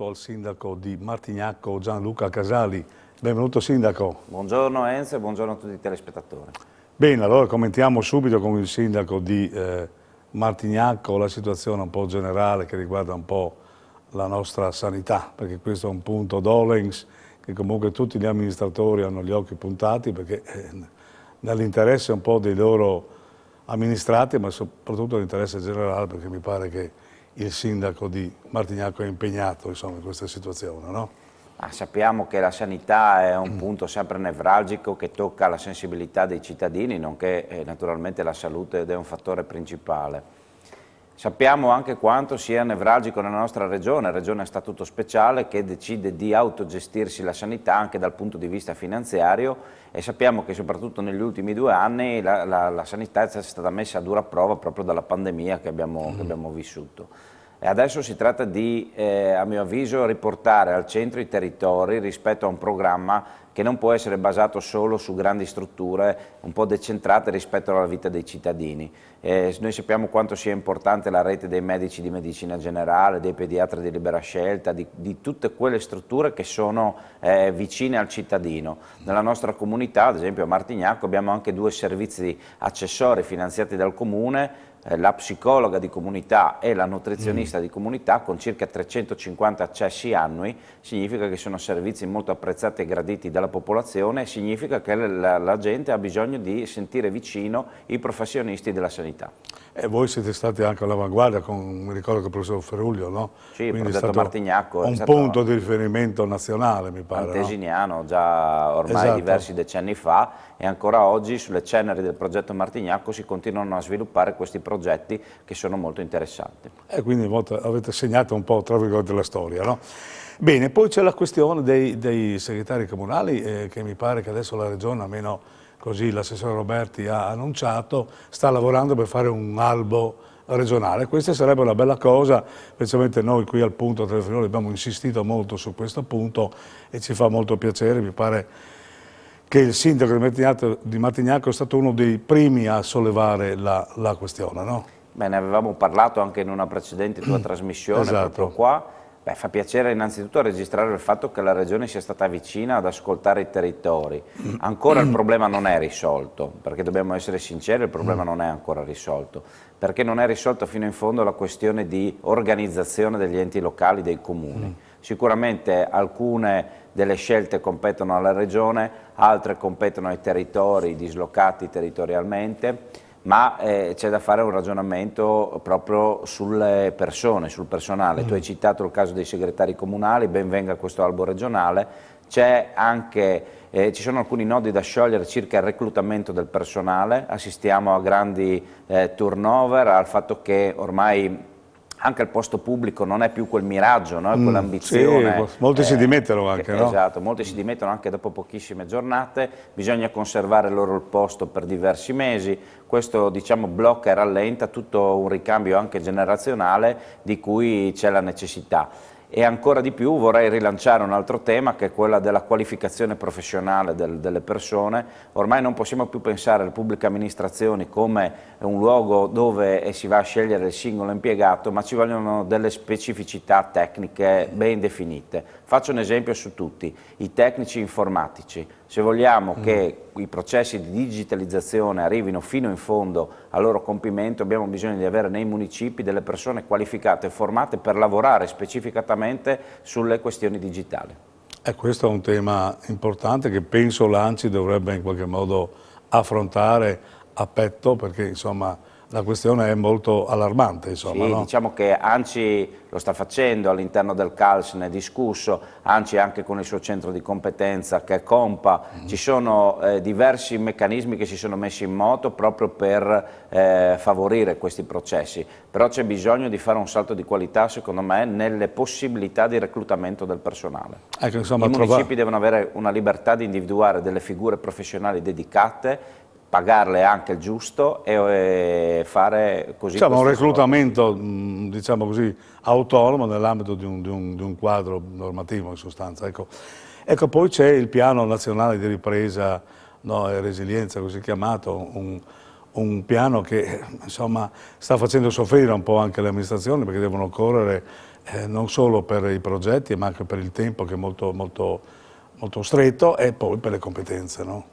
al sindaco di Martignacco, Gianluca Casali. Benvenuto sindaco. Buongiorno Enzo e buongiorno a tutti i telespettatori. Bene, allora commentiamo subito con il sindaco di Martignacco la situazione un po' generale che riguarda un po' la nostra sanità, perché questo è un punto dolens che comunque tutti gli amministratori hanno gli occhi puntati, perché nell'interesse un po' dei loro amministrati, ma soprattutto nell'interesse generale, perché mi pare che il sindaco di Martignacco è impegnato insomma, in questa situazione, no? Sappiamo che la sanità è un punto sempre nevralgico che tocca la sensibilità dei cittadini, nonché naturalmente la salute ed è un fattore principale. Sappiamo anche quanto sia nevralgico nella nostra regione a statuto speciale, che decide di autogestirsi la sanità anche dal punto di vista finanziario, e sappiamo che soprattutto negli ultimi 2 anni la sanità è stata messa a dura prova proprio dalla pandemia che abbiamo vissuto. E adesso si tratta di, a mio avviso, riportare al centro i territori rispetto a un programma che non può essere basato solo su grandi strutture un po' decentrate rispetto alla vita dei cittadini. Noi sappiamo quanto sia importante la rete dei medici di medicina generale, dei pediatri di libera scelta, di tutte quelle strutture che sono vicine al cittadino. Nella nostra comunità, ad esempio a Martignacco, abbiamo anche 2 servizi accessori finanziati dal comune, la psicologa di comunità e la nutrizionista di comunità, con circa 350 accessi annui. Significa che sono servizi molto apprezzati e graditi dalla popolazione, e significa che la gente ha bisogno di sentire vicino i professionisti della sanità. E voi siete stati anche all'avanguardia, mi ricordo che il professor Feruglio, no? Sì, il Quindi progetto Martignacco è un punto di riferimento nazionale, mi pare. Antesiniano, già ormai diversi decenni fa, e ancora oggi sulle ceneri del progetto Martignacco si continuano a sviluppare questi progetti che sono molto interessanti. E quindi avete segnato un po', tra virgolette, la storia, no? Bene, poi c'è la questione dei segretari comunali, che mi pare che adesso la Regione, almeno così l'assessore Roberti ha annunciato, sta lavorando per fare un albo regionale. Questa sarebbe una bella cosa, specialmente noi qui al punto Telefriuli abbiamo insistito molto su questo punto e ci fa molto piacere. Mi pare che il sindaco di Martignacco è stato uno dei primi a sollevare la questione, no? Beh, ne avevamo parlato anche in una precedente tua trasmissione, proprio qua. Beh, fa piacere innanzitutto registrare il fatto che la Regione sia stata vicina ad ascoltare i territori. Ancora il problema non è risolto, perché dobbiamo essere sinceri, il problema non è ancora risolto, perché non è risolto fino in fondo la questione di organizzazione degli enti locali, dei comuni. Sicuramente alcune delle scelte competono alla Regione, altre competono ai territori dislocati territorialmente, ma c'è da fare un ragionamento proprio sulle persone, sul personale. Tu hai citato il caso dei segretari comunali, ben venga questo albo regionale. C'è anche, ci sono alcuni nodi da sciogliere circa il reclutamento del personale, assistiamo a grandi turnover, al fatto che ormai anche il posto pubblico non è più quel miraggio, no? Quell'ambizione. Sì, molti si dimettono anche, no? Esatto, molti si dimettono anche dopo pochissime giornate, bisogna conservare loro il posto per diversi mesi, questo diciamo blocca e rallenta tutto un ricambio anche generazionale di cui c'è la necessità. E ancora di più vorrei rilanciare un altro tema, che è quella della qualificazione professionale delle persone. Ormai non possiamo più pensare alle pubbliche amministrazioni come un luogo dove si va a scegliere il singolo impiegato, ma ci vogliono delle specificità tecniche ben definite. Faccio un esempio su tutti: i tecnici informatici. Se vogliamo che i processi di digitalizzazione arrivino fino in fondo al loro compimento, abbiamo bisogno di avere nei municipi delle persone qualificate e formate per lavorare specificatamente sulle questioni digitali. E questo è un tema importante che penso l'ANCI dovrebbe in qualche modo affrontare a petto, perché insomma la questione è molto allarmante. Insomma, sì, no? Diciamo che ANCI lo sta facendo, all'interno del CALS ne è discusso, ANCI anche con il suo centro di competenza che è COMPA, ci sono diversi meccanismi che si sono messi in moto proprio per favorire questi processi, però c'è bisogno di fare un salto di qualità secondo me nelle possibilità di reclutamento del personale. Ecco, insomma, I municipi devono avere una libertà di individuare delle figure professionali dedicate, pagarle anche il giusto e fare così. Diciamo un reclutamento, diciamo così, autonomo nell'ambito di un quadro normativo in sostanza. Ecco, poi c'è il piano nazionale di ripresa, no, e resilienza, così chiamato, un piano che insomma sta facendo soffrire un po' anche le amministrazioni, perché devono correre non solo per i progetti ma anche per il tempo che è molto, molto, molto stretto e poi per le competenze, no?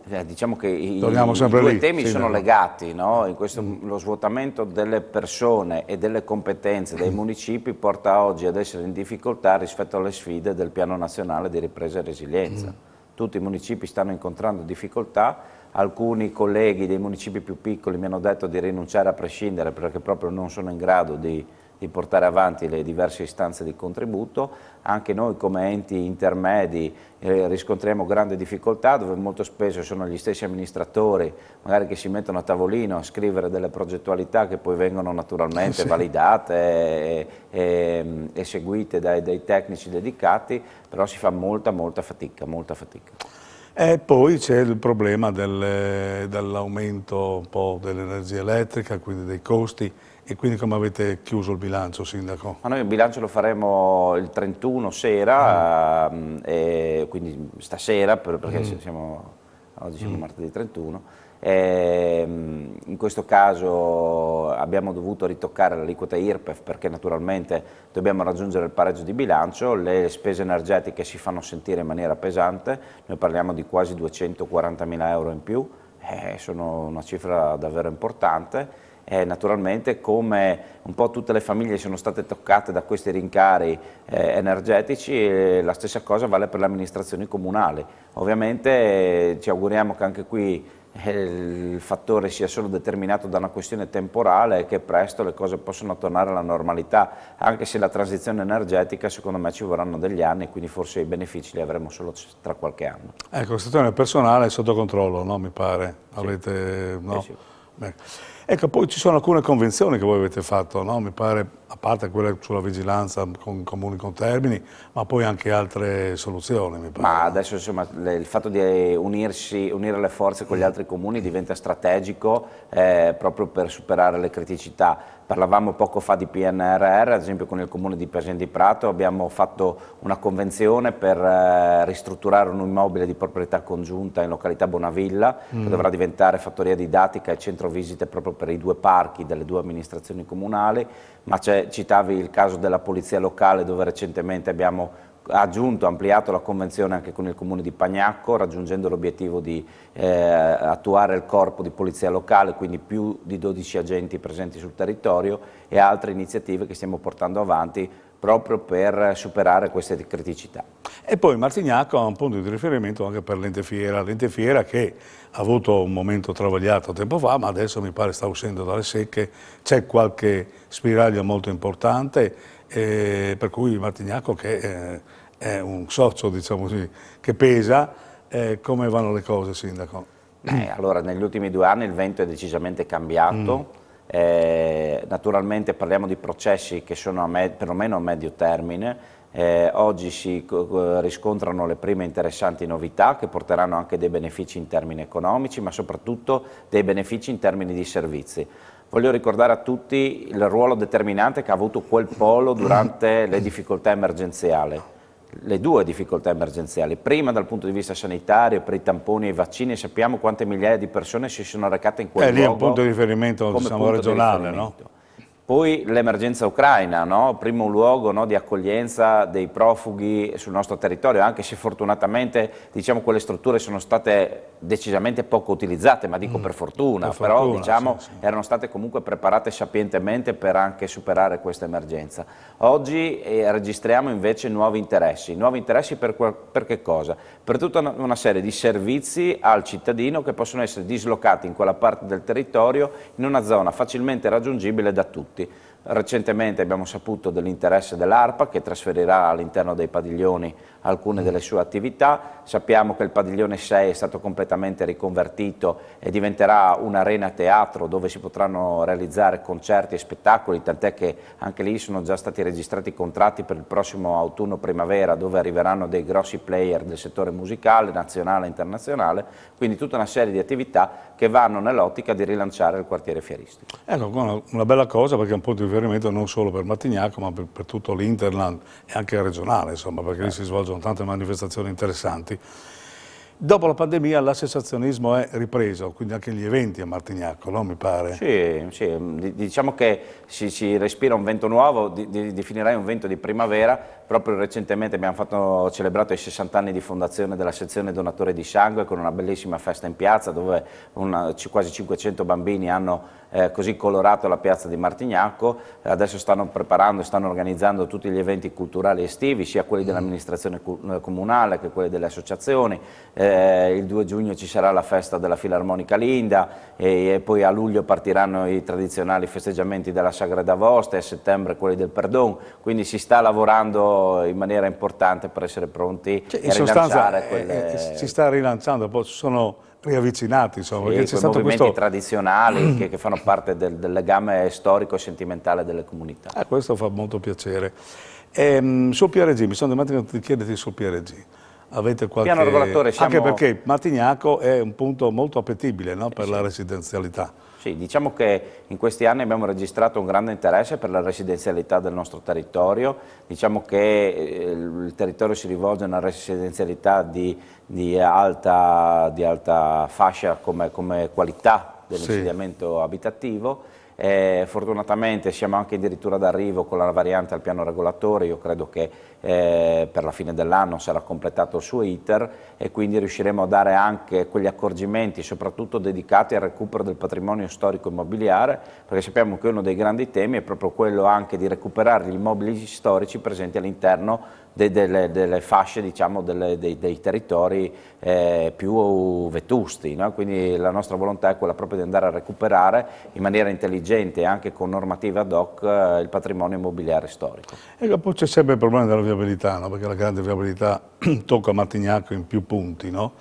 Diciamo che i sempre due lì, temi sì, sono no? legati, no? In questo, lo svuotamento delle persone e delle competenze dei municipi porta oggi ad essere in difficoltà rispetto alle sfide del Piano Nazionale di Ripresa e Resilienza. Tutti i municipi stanno incontrando difficoltà, alcuni colleghi dei municipi più piccoli mi hanno detto di rinunciare a prescindere perché proprio non sono in grado di portare avanti le diverse istanze di contributo. Anche noi come enti intermedi riscontriamo grande difficoltà, dove molto spesso sono gli stessi amministratori magari che si mettono a tavolino a scrivere delle progettualità che poi vengono naturalmente validate e seguite dai tecnici dedicati, però si fa molta fatica, molta fatica. E poi c'è il problema dell'aumento un po' dell'energia elettrica, quindi dei costi. E quindi come avete chiuso il bilancio, Sindaco? Ma noi il bilancio lo faremo il 31 sera, quindi stasera, perché oggi siamo martedì 31. In questo caso abbiamo dovuto ritoccare l'aliquota IRPEF perché naturalmente dobbiamo raggiungere il pareggio di bilancio, le spese energetiche si fanno sentire in maniera pesante, noi parliamo di quasi 240.000 euro in più, sono una cifra davvero importante. Naturalmente come un po' tutte le famiglie sono state toccate da questi rincari energetici, la stessa cosa vale per le amministrazioni comunali. Ovviamente ci auguriamo che anche qui il fattore sia solo determinato da una questione temporale e che presto le cose possano tornare alla normalità, anche se la transizione energetica secondo me ci vorranno degli anni, quindi forse i benefici li avremo solo tra qualche anno. Ecco, la situazione personale è sotto controllo, no? Mi pare. Sì. Avete, no? Sì. Ecco, poi ci sono alcune convenzioni che voi avete fatto, no? Mi pare, a parte quella sulla vigilanza con comuni con termini, ma poi anche altre soluzioni, mi pare. Ma adesso insomma il fatto di unire le forze con gli altri comuni diventa strategico proprio per superare le criticità. Parlavamo poco fa di PNRR, ad esempio con il comune di Pesena di Prato abbiamo fatto una convenzione per ristrutturare un immobile di proprietà congiunta in località Bonavilla, che dovrà diventare fattoria didattica e centro visite proprio per i due parchi delle due amministrazioni comunali, ma citavi il caso della polizia locale dove recentemente abbiamo ampliato la convenzione anche con il comune di Pagnacco, raggiungendo l'obiettivo di attuare il corpo di polizia locale, quindi più di 12 agenti presenti sul territorio e altre iniziative che stiamo portando avanti proprio per superare queste criticità. E poi Martignacco ha un punto di riferimento anche per l'Ente Fiera che ha avuto un momento travagliato tempo fa, ma adesso mi pare sta uscendo dalle secche, c'è qualche spiraglio molto importante, per cui Martignacco che è un socio, diciamo così, che pesa. Come vanno le cose, Sindaco? Allora, negli ultimi 2 anni il vento è decisamente cambiato, naturalmente parliamo di processi che sono perlomeno a medio termine, oggi si riscontrano le prime interessanti novità che porteranno anche dei benefici in termini economici, ma soprattutto dei benefici in termini di servizi. Voglio ricordare a tutti il ruolo determinante che ha avuto quel polo durante le difficoltà emergenziali. Le due difficoltà emergenziali, prima dal punto di vista sanitario per i tamponi e i vaccini, sappiamo quante migliaia di persone si sono recate in quel luogo. Lì è un punto di riferimento, diciamo, regionale, no? Poi l'emergenza ucraina, no? Primo luogo, no, di accoglienza dei profughi sul nostro territorio, anche se fortunatamente diciamo, quelle strutture sono state decisamente poco utilizzate, ma dico per fortuna, però diciamo, sì. Erano state comunque preparate sapientemente per anche superare questa emergenza. Oggi registriamo invece nuovi interessi per che cosa? Per tutta una serie di servizi al cittadino che possono essere dislocati in quella parte del territorio in una zona facilmente raggiungibile da tutti. Recentemente abbiamo saputo dell'interesse dell'ARPA che trasferirà all'interno dei padiglioni alcune delle sue attività, sappiamo che il padiglione 6 è stato completamente riconvertito e diventerà un'arena teatro dove si potranno realizzare concerti e spettacoli, tant'è che anche lì sono già stati registrati contratti per il prossimo autunno-primavera dove arriveranno dei grossi player del settore musicale, nazionale e internazionale, quindi tutta una serie di attività che vanno nell'ottica di rilanciare il quartiere fieristico. Ecco, una bella cosa perché è un punto di riferimento non solo per Martignacco ma per tutto l'Interland e anche regionale, insomma, perché lì si svolgono tante manifestazioni interessanti. Dopo la pandemia l'associazionismo è ripreso, quindi anche gli eventi a Martignacco, no? Mi pare. Sì, sì, diciamo che si respira un vento nuovo, definirei un vento di primavera. Proprio recentemente abbiamo celebrato i 60 anni di fondazione della sezione donatori di sangue con una bellissima festa in piazza dove quasi 500 bambini hanno così colorato la piazza di Martignacco. Adesso stanno preparando e stanno organizzando tutti gli eventi culturali estivi, sia quelli dell'amministrazione comunale che quelli delle associazioni. Il 2 giugno ci sarà la festa della Filarmonica Linda e poi a luglio partiranno i tradizionali festeggiamenti della Sagrada Vosta e a settembre quelli del Perdon, quindi si sta lavorando in maniera importante per essere pronti in sostanza si sta rilanciando, poi sono riavvicinati, insomma, sì, perché c'è stato movimenti questo... tradizionali che fanno parte del legame storico e sentimentale delle comunità. Questo fa molto piacere. Sul PRG, mi sono dimenticato di chiederti sul PRG. Avete qualche... Piano regolatore siamo... Anche perché Martignacco è un punto molto appetibile, no? Per la residenzialità. Sì, diciamo che in questi anni abbiamo registrato un grande interesse per la residenzialità del nostro territorio, diciamo che il territorio si rivolge a una residenzialità di alta fascia come qualità dell'insediamento abitativo. Fortunatamente siamo anche addirittura d'arrivo con la variante al piano regolatore, io credo che per la fine dell'anno sarà completato il suo iter e quindi riusciremo a dare anche quegli accorgimenti soprattutto dedicati al recupero del patrimonio storico immobiliare, perché sappiamo che uno dei grandi temi è proprio quello anche di recuperare gli immobili storici presenti all'interno delle fasce, diciamo, dei territori più vetusti, no? Quindi la nostra volontà è quella proprio di andare a recuperare in maniera intelligente e anche con normative ad hoc il patrimonio immobiliare storico. E poi c'è sempre il problema della viabilità, no? Perché la grande viabilità tocca Martignacco in più punti, no?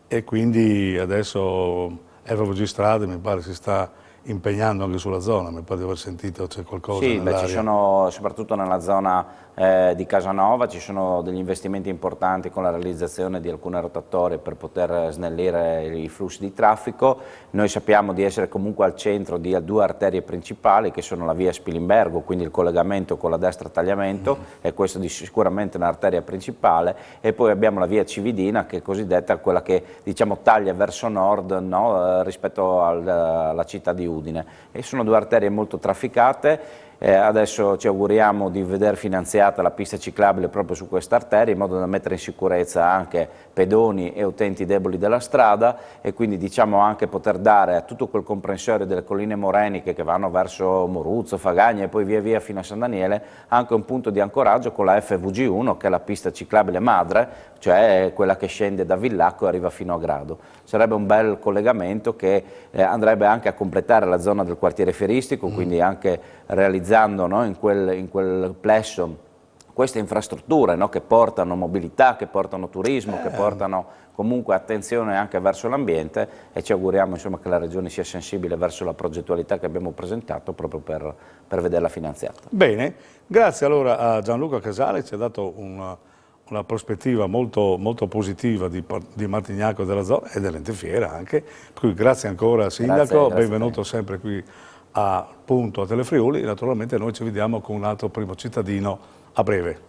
E quindi adesso RVG Strade mi pare si sta impegnando anche sulla zona, mi pare di aver sentito, c'è qualcosa nell'aria. Sì, ci sono, soprattutto nella zona di Casanova, ci sono degli investimenti importanti con la realizzazione di alcune rotatorie per poter snellire i flussi di traffico. Noi sappiamo di essere comunque al centro di due arterie principali che sono la via Spilimbergo, quindi il collegamento con la destra Tagliamento, e questo è sicuramente un'arteria principale, e poi abbiamo la via Cividina che è cosiddetta quella che diciamo taglia verso nord, no? Rispetto alla città di Udine, e sono due arterie molto trafficate. Adesso ci auguriamo di vedere finanziata la pista ciclabile proprio su questa arteria in modo da mettere in sicurezza anche pedoni e utenti deboli della strada, e quindi diciamo anche poter dare a tutto quel comprensorio delle colline moreniche che vanno verso Moruzzo, Fagagna e poi via via fino a San Daniele anche un punto di ancoraggio con la FVG1 che è la pista ciclabile madre, cioè quella che scende da Villacco e arriva fino a Grado. Sarebbe un bel collegamento che andrebbe anche a completare la zona del quartiere fieristico, quindi anche realizzando, no, in quel plesso queste infrastrutture, no, che portano mobilità, che portano turismo, che portano comunque attenzione anche verso l'ambiente, e ci auguriamo insomma, che la Regione sia sensibile verso la progettualità che abbiamo presentato proprio per vederla finanziata. Bene, grazie allora a Gianluca Casale, ci ha dato una prospettiva molto, molto positiva di Martignacco della zona e dell'ente fiera anche, per cui grazie ancora Sindaco, grazie benvenuto sempre qui a Telefriuli, naturalmente noi ci vediamo con un altro primo cittadino a breve.